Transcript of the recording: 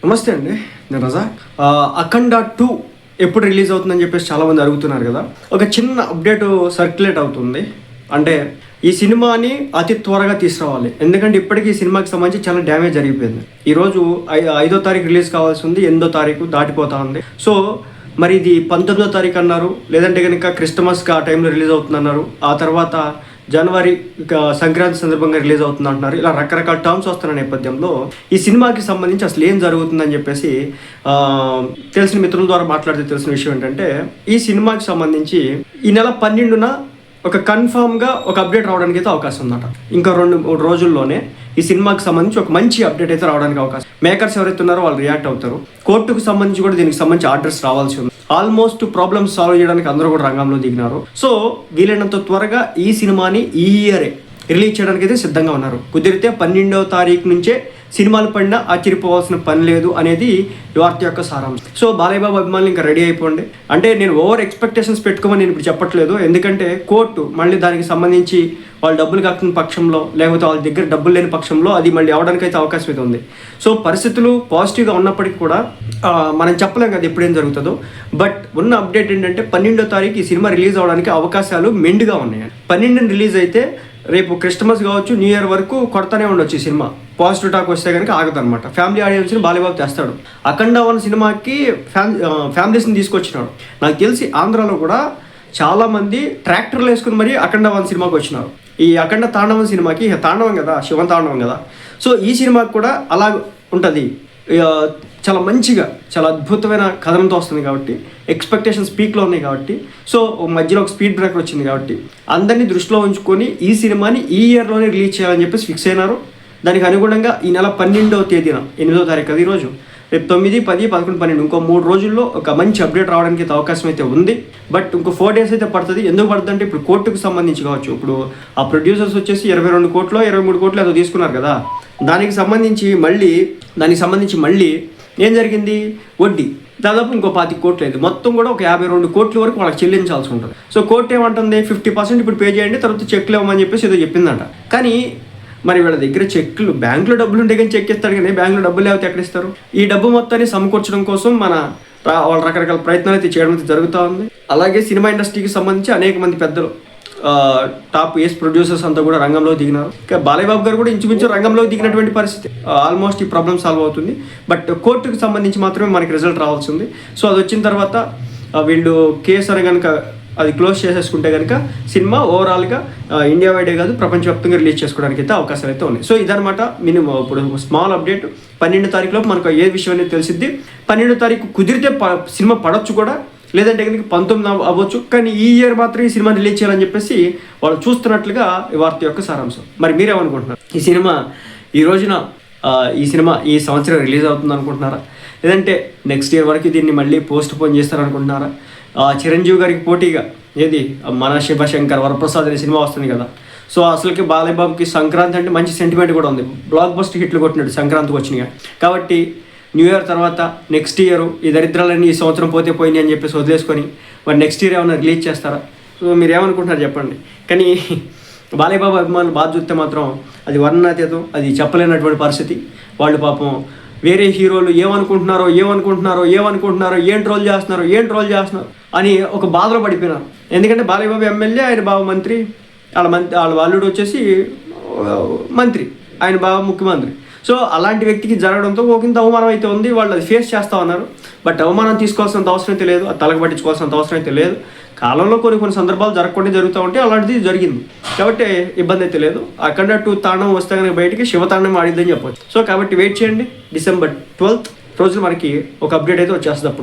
నమస్తే అండి, నేను రజాక్. అఖండ 2 ఎప్పుడు రిలీజ్ అవుతుందని చెప్పేసి చాలామంది అడుగుతున్నారు కదా. ఒక చిన్న అప్డేట్ సర్క్యులేట్ అవుతుంది. అంటే ఈ సినిమాని అతి త్వరగా తీసుకురావాలి, ఎందుకంటే ఇప్పటికీ ఈ సినిమాకి సంబంధించి చాలా డ్యామేజ్ జరిగిపోయింది. ఈరోజు 5వ తారీఖు రిలీజ్ కావాల్సి ఉంది, 8వ తారీఖు దాటిపోతా ఉంది. సో మరి ఇది 19వ తారీఖు అన్నారు, లేదంటే కనుక క్రిస్టమస్కి ఆ టైంలో రిలీజ్ అవుతుంది అన్నారు. ఆ తర్వాత జనవరి సంక్రాంతి సందర్భంగా రిలీజ్ అవుతుంది అంటున్నారు. ఇలా రకరకాల టర్మ్స్ వస్తున్న నేపథ్యంలో ఈ సినిమాకి సంబంధించి అసలు ఏం జరుగుతుందని చెప్పేసి తెలిసిన మిత్రుల ద్వారా మాట్లాడితే తెలిసిన విషయం ఏంటంటే, ఈ సినిమాకి సంబంధించి ఈ నెల 12న ఒక కన్ఫామ్గా ఒక అప్డేట్ రావడానికి అయితే అవకాశం ఉందట. ఇంకా 2-3 రోజుల్లోనే ఈ సినిమాకి సంబంధించి ఒక మంచి అప్డేట్ అయితే రావడానికి అవకాశం. మేకర్స్ ఎవరైతే ఉన్నారో వాళ్ళు రియాక్ట్ అవుతారు. కోర్టుకు సంబంధించి కూడా దీనికి సంబంధించి ఆర్డర్స్ రావాల్సి ఉంది. ఆల్మోస్ట్ ప్రాబ్లమ్స్ సాల్వ్ చేయడానికి అందరూ కూడా రంగంలో దిగినారు. సో వీలైనంత త్వరగా ఈ సినిమాని ఈ ఇయరే రిలీజ్ చేయడానికి అయితే సిద్ధంగా ఉన్నారు. కుదిరితే 12వ తారీఖు నుంచే సినిమాలు పడినా ఆశ్చర్యపోవాల్సిన పని లేదు అనేది ఈ వార్త యొక్క సారాంశం. సో బాలయ్య బాబు అభిమానులు ఇంకా రెడీ అయిపోండి. అంటే నేను ఓవర్ ఎక్స్పెక్టేషన్స్ పెట్టుకోమని నేను ఇప్పుడు చెప్పట్లేదు, ఎందుకంటే కోర్టు మళ్ళీ దానికి సంబంధించి వాళ్ళు డబ్బులు కట్టిన పక్షంలో, లేకపోతే వాళ్ళ దగ్గర డబ్బులు లేని పక్షంలో అది మళ్ళీ అవడానికి అయితే అవకాశం అయితే ఉంది. సో పరిస్థితులు పాజిటివ్గా ఉన్నప్పటికీ కూడా మనం చెప్పలేం కదా ఎప్పుడేం జరుగుతుందో. బట్ ఉన్న అప్డేట్ ఏంటంటే 12వ తారీఖు ఈ సినిమా రిలీజ్ అవ్వడానికి అవకాశాలు మెండుగా ఉన్నాయి. 12న రిలీజ్ అయితే రేపు క్రిస్టమస్ కావచ్చు, న్యూ ఇయర్ వరకు కొడతానే ఉండొచ్చు ఈ సినిమా. పాజిటివ్ టాక్ వస్తే కనుక ఆగదనమాట. ఫ్యామిలీ ఆడియన్స్ని బాలయ్యబాబు తెస్తాడు. అఖండ 1 సినిమాకి ఫ్యామిలీస్ని తీసుకొచ్చినాడు. నాకు తెలిసి ఆంధ్రాలో కూడా చాలామంది ట్రాక్టర్లు వేసుకుని మరీ అఖండ 1 సినిమాకి వచ్చినారు. ఈ అఖండ తాండవం సినిమాకి తాండవం కదా, శివ తాండవం కదా. సో ఈ సినిమాకి కూడా అలా ఉంటుంది. చాలా మంచిగా, చాలా అద్భుతమైన కథనంతో వస్తుంది కాబట్టి, ఎక్స్పెక్టేషన్స్ పీక్లో ఉన్నాయి కాబట్టి, సో మధ్యలో ఒక స్పీడ్ బ్రేకర్ వచ్చింది కాబట్టి అందరినీ దృష్టిలో ఉంచుకొని ఈ సినిమాని ఈ ఇయర్లోనే రిలీజ్ చేయాలని చెప్పేసి ఫిక్స్ అయినారు. దానికి అనుగుణంగా ఈ నెల 12వ తేదీన 8వ తారీఖు అది ఈరోజు, రేపు 9, 10, 11, 12 ఇంకో 3 రోజుల్లో ఒక మంచి అప్డేట్ రావడానికి అయితే అవకాశం అయితే ఉంది. బట్ ఇంకో 4 డేస్ అయితే పడుతుంది. ఎందుకు పడుతుంది అంటే ఇప్పుడు కోర్టుకు సంబంధించి కావచ్చు, ఇప్పుడు ఆ ప్రొడ్యూసర్స్ వచ్చేసి 22 కోట్లు 23 కోట్లు ఏదో తీసుకున్నారు కదా. దానికి సంబంధించి మళ్ళీ ఏం జరిగింది, వడ్డీ దాదాపు ఇంకో 25 కోట్లు అయింది. మొత్తం కూడా ఒక 52 కోట్ల వరకు వాళ్ళకి చెల్లించాల్సి ఉంటుంది. సో కోర్టు ఏమంటుంది, 50% ఇప్పుడు పే చేయండి, తర్వాత చెక్లు ఇవ్వమని చెప్పేసి ఏదో చెప్పిందంట. కానీ మరి వీళ్ళ దగ్గర చెక్లు, బ్యాంకులో డబ్బులు ఉంటే కానీ చెక్ ఇస్తాడు, కానీ బ్యాంకులో డబ్బులు లేకపోతే ఎక్కడ ఇస్తారు? ఈ డబ్బు మొత్తాన్ని సమకూర్చడం కోసం వాళ్ళ రకరకాల ప్రయత్నాలు అయితే చేయడం అయితే జరుగుతూ ఉంది. అలాగే సినిమా ఇండస్ట్రీకి సంబంధించి అనేక మంది పెద్దలు, టాప్ ఏస్ ప్రొడ్యూసర్స్ అంతా కూడా రంగంలో దిగినారు. ఇంకా బాలయ్య బాబు గారు కూడా ఇంచుమించు రంగంలో దిగినటువంటి పరిస్థితి. ఆల్మోస్ట్ ఈ ప్రాబ్లమ్ సాల్వ్ అవుతుంది. బట్ కోర్టుకు సంబంధించి మాత్రమే మనకి రిజల్ట్ రావాల్సి ఉంది. సో అది వచ్చిన తర్వాత వీళ్ళు కేసు అని కనుక అది క్లోజ్ చేసేసుకుంటే కనుక సినిమా ఓవరాల్గా ఇండియా వైడే కాదు ప్రపంచవ్యాప్తంగా రిలీజ్ చేసుకోవడానికి అయితే అవకాశాలు అయితే ఉన్నాయి. సో ఇదనమాట మినిమం ఇప్పుడు స్మాల్ అప్డేట్. 12వ తారీఖులో మనకు ఏ విషయం అనేది తెలిసిద్ది. 12వ తారీఖు కుదిరితే సినిమా పడవచ్చు కూడా, లేదంటే కనుక 19 అవ్వచ్చు. కానీ ఈ ఇయర్ మాత్రం ఈ సినిమా రిలీజ్ చేయాలని చెప్పేసి వాళ్ళు చూస్తున్నట్లుగా ఈ వార్త యొక్క సారాంశం. మరి మీరేమనుకుంటున్నారు? ఈ సినిమా ఈ సంవత్సరం రిలీజ్ అవుతుంది అనుకుంటున్నారా, లేదంటే నెక్స్ట్ ఇయర్ వరకు దీన్ని మళ్ళీ పోస్ట్ పోన్ చేస్తారనుకుంటున్నారా? చిరంజీవి గారికి పోటీగా ఏది మన శివశంకర్ వరప్రసాద్ అనే సినిమా వస్తుంది కదా. సో అసలుకి బాలయ్య బాబుకి సంక్రాంతి అంటే మంచి సెంటిమెంట్ కూడా ఉంది. బ్లాక్ బస్టర్ హిట్లు కొట్టినాడు సంక్రాంతికి వచ్చినాయి కాబట్టి న్యూ ఇయర్ తర్వాత నెక్స్ట్ ఇయర్ ఈ దరిద్రాలన్నీ ఈ సంవత్సరం పోతే పోయినాయి అని చెప్పేసి వదిలేసుకొని మరి నెక్స్ట్ ఇయర్ ఏమైనా రిలీజ్ చేస్తారా? సో మీరు ఏమనుకుంటున్నారు చెప్పండి. కానీ బాలయ్య బాబు అభిమానులు బాధ చూస్తే మాత్రం అది వర్ణనాతీతం, అది చెప్పలేనటువంటి పరిస్థితి. వాళ్ళు పాపం వేరే హీరోలు ఏమనుకుంటున్నారో ఏం ట్రోల్ చేస్తున్నారు అని ఒక బాధలో పడిపోయినారు. ఎందుకంటే బాలయ్య బాబు ఎమ్మెల్యే, ఆయన బాబు మంత్రి, వాళ్ళ అల్లుడు వచ్చేసి మంత్రి, ఆయన బాబు ముఖ్యమంత్రి. సో అలాంటి వ్యక్తికి జరగడంతో ఒకంత అవమానం అయితే ఉంది. వాళ్ళు అది ఫేస్ చేస్తూ ఉన్నారు. బట్ అవమానం తీసుకోవాల్సినంత అవసరం అయితే లేదు, అది తలకు పట్టించుకోవాల్సినంత అవసరం అయితే లేదు. కాలంలో కొన్ని సందర్భాలు జరగకుండా జరుగుతూ ఉంటే అలాంటిది జరిగింది కాబట్టి ఇబ్బంది అయితే లేదు. అఖండ 2 తాండవం వస్తే కనుక బయటికి శివతాండవం ఆడిద్దని చెప్పొచ్చు. సో కాబట్టి వెయిట్ చేయండి. డిసెంబర్ 12th రోజున మనకి ఒక అప్డేట్ అయితే వచ్చేస్తుంది. అప్పుడు